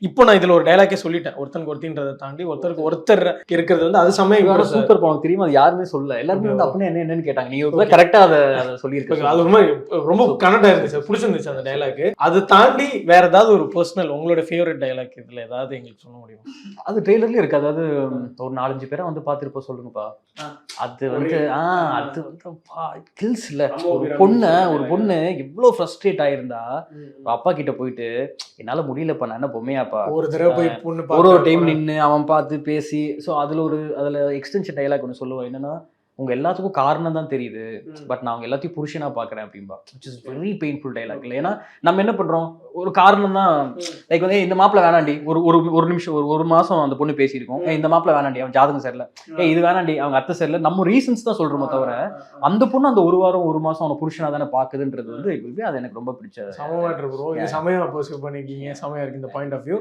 இப்போ நான் இதுல ஒரு டைலாக்கே சொல்லிட்டேன், ஒருத்தனுக்கு ஒருத்தின்றதை தாண்டி ஒருத்தருக்கு ஒருத்தர் இருக்கிறது வந்து அது சமயம் சூப்பர் படம் தெரியுமா, அது யாருமே சொல்ல, எல்லாருமே வந்து அப்படின்னா என்னன்னு கேட்டாங்க. நீங்க கரெக்டா அதை சொல்லியிருக்கீங்க. அது ஒரு மாதிரி ரொம்ப கனெக்ட் ஆயிருந்துச்சு, பிடிச்சிருந்துச்சு அந்த டைலாக். அது தாண்டி வேற ஏதாவது ஒரு பர்சனல் உங்களோட ஃபேவரட் டைலாக் இதுல ஏதாவது எங்களுக்கு சொல்ல முடியும்? அது ட்ரெய்லர்லயே இருக்கு. அதாவது ஒரு 4-5 பேரை வந்து பாத்துருப்போம் சொல்லுங்கப்பா. அது வந்து அது வந்து கில்ஸ் இல்ல. ஒரு பொண்ணு எவ்வளவு ஃப்ரஸ்ட்ரேட் ஆயிருந்தா அப்பா கிட்ட போயிட்டு என்னால முடியலப்பா, நான் என்ன பொம்மையாப்பா, ஒரு தடவை போய் பொண்ணு ஒரு டைம் நின்னு அவன் பார்த்து பேசி. ஸோ அதுல எக்ஸ்டென்ஷன் டைலாக் ஒன்று சொல்லுவான். என்னன்னா, உங்க எல்லாத்துக்கும் காரணம் தான் தெரியுது, பட் நான் அவங்க எல்லாத்தையும் புருஷனா பாக்குறேன் அப்படின்பா. Which is very painful dialogue. இல்லை, ஏன்னா நம்ம என்ன பண்றோம், ஒரு காரணம் தான். லைக் வந்து இந்த மாப்பிள்ள வேணாண்டி, ஒரு நிமிஷம், ஒரு மாசம் அந்த பொண்ணு பேசியிருக்கோம், இந்த மாப்பிள்ள வேணாண்டி, அவன் ஜாதகம் சரியில்ல, இது வேணாண்டி, அவங்க அத்தை சரியில்ல, நம்ம ரீசன்ஸ் தான் சொல்றோமோ தவிர அந்த பொண்ணு அந்த ஒரு வாரம் ஒரு மாசம் அவனை புருஷனா தானே பாக்குதுன்றது வந்து அது எனக்கு ரொம்ப பிடிச்ச சமமா இருக்கு ப்ரோ. இது சமயம் அப்போஸ் பண்ணிருக்கீங்க, சமயம் இருக்கு இந்த பாயிண்ட் ஆஃப் வியூ.